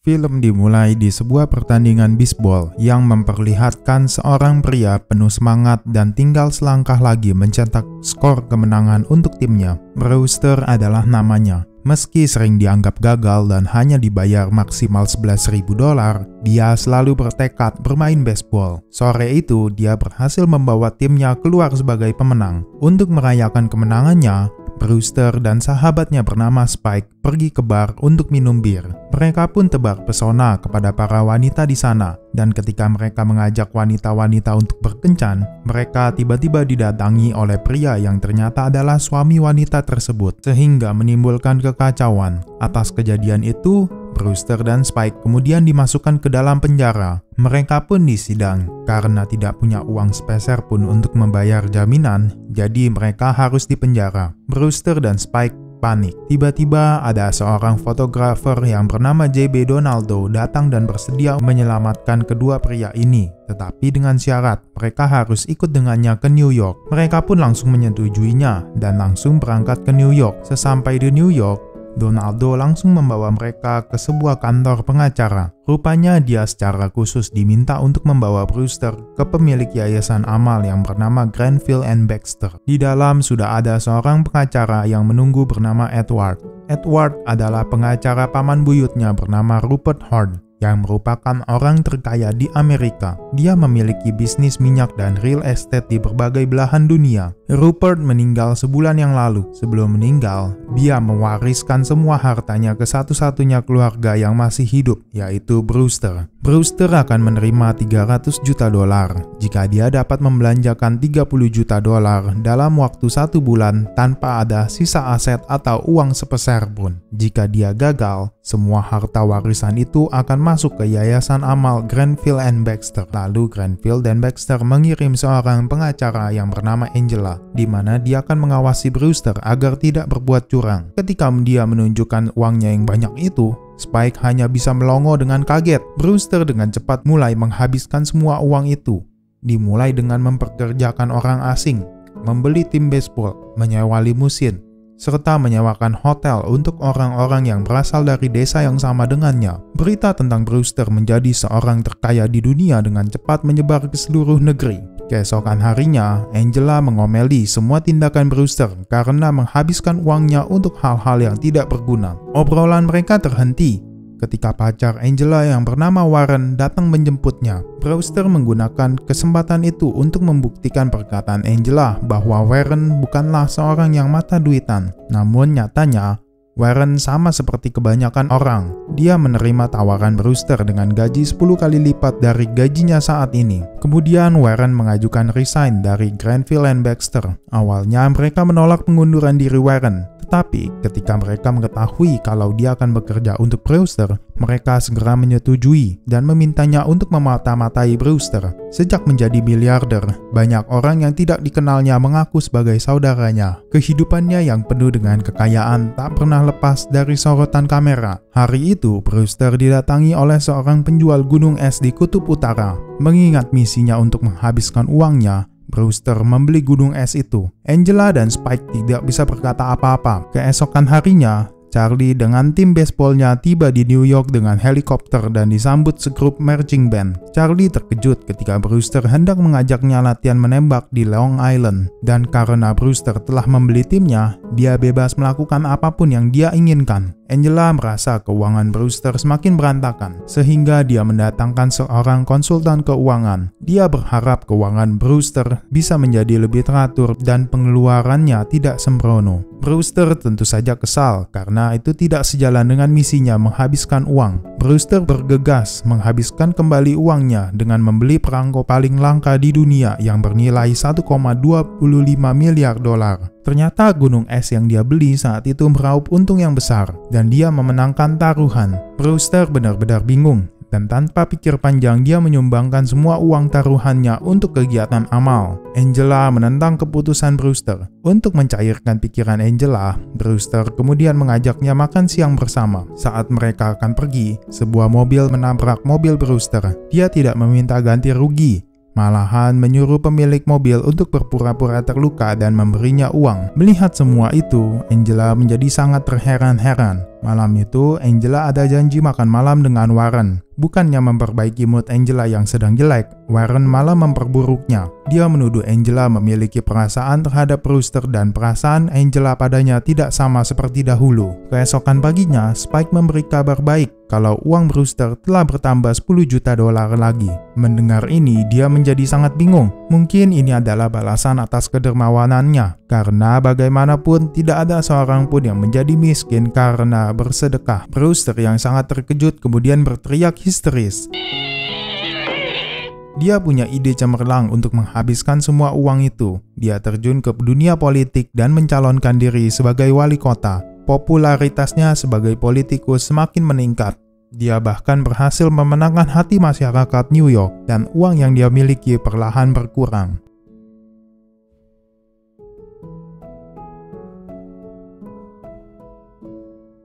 Film dimulai di sebuah pertandingan bisbol yang memperlihatkan seorang pria penuh semangat dan tinggal selangkah lagi mencetak skor kemenangan untuk timnya. Brewster adalah namanya. Meski sering dianggap gagal dan hanya dibayar maksimal $11.000, dia selalu bertekad bermain baseball. Sore itu, dia berhasil membawa timnya keluar sebagai pemenang. Untuk merayakan kemenangannya, Brewster dan sahabatnya bernama Spike pergi ke bar untuk minum bir. Mereka pun tebar pesona kepada para wanita di sana, dan ketika mereka mengajak wanita-wanita untuk berkencan, mereka tiba-tiba didatangi oleh pria yang ternyata adalah suami wanita tersebut, sehingga menimbulkan kekacauan. Atas kejadian itu, Brewster dan Spike kemudian dimasukkan ke dalam penjara. Mereka pun disidang karena tidak punya uang sepeser pun untuk membayar jaminan, jadi mereka harus dipenjara. Brewster dan Spike panik. Tiba-tiba ada seorang fotografer yang bernama J.B. Donaldo datang dan bersedia menyelamatkan kedua pria ini. Tetapi dengan syarat, mereka harus ikut dengannya ke New York. Mereka pun langsung menyetujuinya dan langsung berangkat ke New York. Sesampai di New York, Donaldo langsung membawa mereka ke sebuah kantor pengacara. Rupanya dia secara khusus diminta untuk membawa Brewster ke pemilik yayasan amal yang bernama Granville and Baxter. Di dalam sudah ada seorang pengacara yang menunggu bernama Edward. Edward adalah pengacara paman buyutnya bernama Rupert Horn, yang merupakan orang terkaya di Amerika. Dia memiliki bisnis minyak dan real estate di berbagai belahan dunia. Rupert meninggal sebulan yang lalu. Sebelum meninggal, dia mewariskan semua hartanya ke satu-satunya keluarga yang masih hidup, yaitu Brewster. Brewster akan menerima $300 juta jika dia dapat membelanjakan $30 juta dalam waktu 1 bulan tanpa ada sisa aset atau uang sepeser pun. Jika dia gagal, semua harta warisan itu akan masuk ke yayasan amal Granville and Baxter. Lalu Granville dan Baxter mengirim seorang pengacara yang bernama Angela, di mana dia akan mengawasi Brewster agar tidak berbuat curang. Ketika dia menunjukkan uangnya yang banyak itu, Spike hanya bisa melongo dengan kaget. Brewster dengan cepat mulai menghabiskan semua uang itu. Dimulai dengan mempekerjakan orang asing, membeli tim baseball, menyewa limusin, serta menyewakan hotel untuk orang-orang yang berasal dari desa yang sama dengannya. Berita tentang Brewster menjadi seorang terkaya di dunia dengan cepat menyebar ke seluruh negeri. Keesokan harinya, Angela mengomeli semua tindakan Brewster karena menghabiskan uangnya untuk hal-hal yang tidak berguna. Obrolan mereka terhenti ketika pacar Angela yang bernama Warren datang menjemputnya. Brewster menggunakan kesempatan itu untuk membuktikan perkataan Angela bahwa Warren bukanlah seorang yang mata duitan. Namun nyatanya, Warren sama seperti kebanyakan orang. Dia menerima tawaran Brewster dengan gaji 10 kali lipat dari gajinya saat ini. Kemudian Warren mengajukan resign dari Granville and Baxter. Awalnya mereka menolak pengunduran diri Warren. Tetapi ketika mereka mengetahui kalau dia akan bekerja untuk Brewster, mereka segera menyetujui dan memintanya untuk memata-matai Brewster. Sejak menjadi miliarder, banyak orang yang tidak dikenalnya mengaku sebagai saudaranya. Kehidupannya yang penuh dengan kekayaan tak pernah lepas dari sorotan kamera. Hari itu, Brewster didatangi oleh seorang penjual gunung es di Kutub Utara. Mengingat misinya untuk menghabiskan uangnya, Brewster membeli gunung es itu. Angela dan Spike tidak bisa berkata apa-apa. Keesokan harinya, Charlie dengan tim baseballnya tiba di New York dengan helikopter dan disambut segrup marching band. Charlie terkejut ketika Brewster hendak mengajaknya latihan menembak di Long Island. Dan karena Brewster telah membeli timnya, dia bebas melakukan apapun yang dia inginkan. Angela merasa keuangan Brewster semakin berantakan, sehingga dia mendatangkan seorang konsultan keuangan. Dia berharap keuangan Brewster bisa menjadi lebih teratur dan pengeluarannya tidak sembrono. Brewster tentu saja kesal karena itu tidak sejalan dengan misinya menghabiskan uang. Brewster bergegas menghabiskan kembali uangnya dengan membeli perangko paling langka di dunia yang bernilai $1,25 miliar. Ternyata gunung es yang dia beli saat itu meraup untung yang besar dan dia memenangkan taruhan. Brewster benar-benar bingung dan tanpa pikir panjang dia menyumbangkan semua uang taruhannya untuk kegiatan amal. Angela menentang keputusan Brewster. Untuk mencairkan pikiran Angela, Brewster kemudian mengajaknya makan siang bersama. Saat mereka akan pergi, sebuah mobil menabrak mobil Brewster. Dia tidak meminta ganti rugi. malahan menyuruh pemilik mobil untuk berpura-pura terluka dan memberinya uang. Melihat semua itu, Angela menjadi sangat terheran-heran. Malam itu, Angela ada janji makan malam dengan Warren. Bukannya memperbaiki mood Angela yang sedang jelek, Warren malah memperburuknya. Dia menuduh Angela memiliki perasaan terhadap Brewster dan perasaan Angela padanya tidak sama seperti dahulu. Keesokan paginya, Spike memberi kabar baik kalau uang Brewster telah bertambah 10 juta dolar lagi. Mendengar ini, dia menjadi sangat bingung. Mungkin ini adalah balasan atas kedermawanannya, karena bagaimanapun tidak ada seorang pun yang menjadi miskin karena bersedekah. Brewster yang sangat terkejut kemudian berteriak histeris. Dia punya ide cemerlang untuk menghabiskan semua uang itu. Dia terjun ke dunia politik dan mencalonkan diri sebagai wali kota. Popularitasnya sebagai politikus semakin meningkat. Dia bahkan berhasil memenangkan hati masyarakat New York dan uang yang dia miliki perlahan berkurang.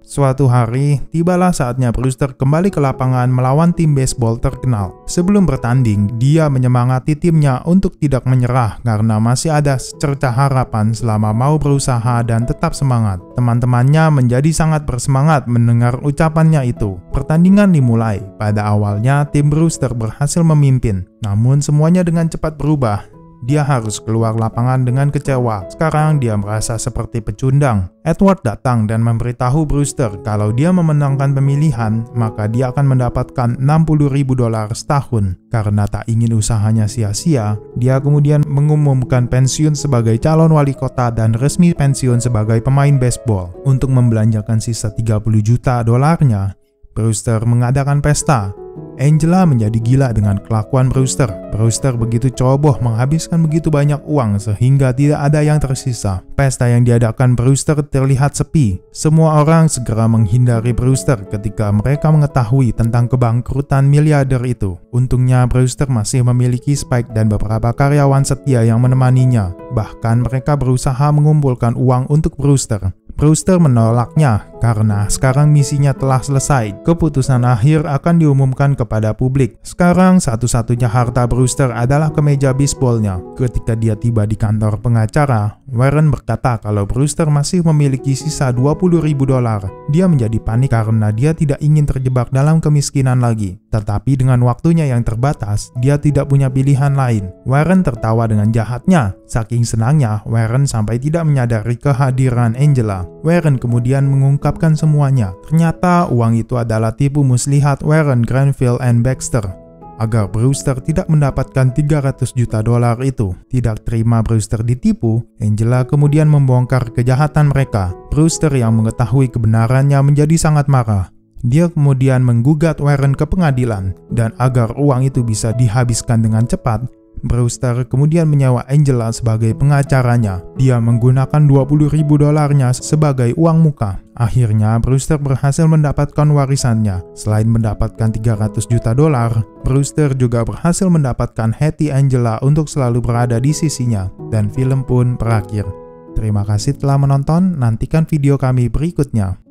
Suatu hari, tibalah saatnya Brewster kembali ke lapangan melawan tim baseball terkenal. Sebelum bertanding, dia menyemangati timnya untuk tidak menyerah karena masih ada secercah harapan selama mau berusaha dan tetap semangat. Teman-temannya menjadi sangat bersemangat mendengar ucapannya itu. Pertandingan dimulai. Pada awalnya, tim Brewster berhasil memimpin, namun semuanya dengan cepat berubah. Dia harus keluar lapangan dengan kecewa. Sekarang dia merasa seperti pecundang. Edward datang dan memberitahu Brewster kalau dia memenangkan pemilihan, maka dia akan mendapatkan $60.000 setahun. Karena tak ingin usahanya sia-sia, dia kemudian mengumumkan pensiun sebagai calon wali kota dan resmi pensiun sebagai pemain baseball. Untuk membelanjakan sisa $30 juta, Brewster mengadakan pesta. Angela menjadi gila dengan kelakuan Brewster. Brewster begitu ceroboh menghabiskan begitu banyak uang sehingga tidak ada yang tersisa. Pesta yang diadakan Brewster terlihat sepi. Semua orang segera menghindari Brewster ketika mereka mengetahui tentang kebangkrutan miliarder itu. Untungnya Brewster masih memiliki Spike dan beberapa karyawan setia yang menemaninya. Bahkan mereka berusaha mengumpulkan uang untuk Brewster. Brewster menolaknya karena sekarang misinya telah selesai. Keputusan akhir akan diumumkan kepada publik. Sekarang satu-satunya harta Brewster adalah kemeja bisbolnya. Ketika dia tiba di kantor pengacara, Warren berkata kalau Brewster masih memiliki sisa $20.000. Dia menjadi panik karena dia tidak ingin terjebak dalam kemiskinan lagi. Tetapi dengan waktunya yang terbatas, dia tidak punya pilihan lain. Warren tertawa dengan jahatnya. Saking senangnya, Warren sampai tidak menyadari kehadiran Angela. Warren kemudian mengungkapkan semuanya. Ternyata uang itu adalah tipu muslihat Warren, Granville, and Baxter agar Brewster tidak mendapatkan $300 juta itu. Tidak terima Brewster ditipu, Angela kemudian membongkar kejahatan mereka. Brewster yang mengetahui kebenarannya menjadi sangat marah. Dia kemudian menggugat Warren ke pengadilan, dan agar uang itu bisa dihabiskan dengan cepat, Brewster kemudian menyewa Angela sebagai pengacaranya. Dia menggunakan $20.000 sebagai uang muka. Akhirnya Brewster berhasil mendapatkan warisannya. Selain mendapatkan $300 juta, Brewster juga berhasil mendapatkan hati Angela untuk selalu berada di sisinya. Dan film pun berakhir. Terima kasih telah menonton, nantikan video kami berikutnya.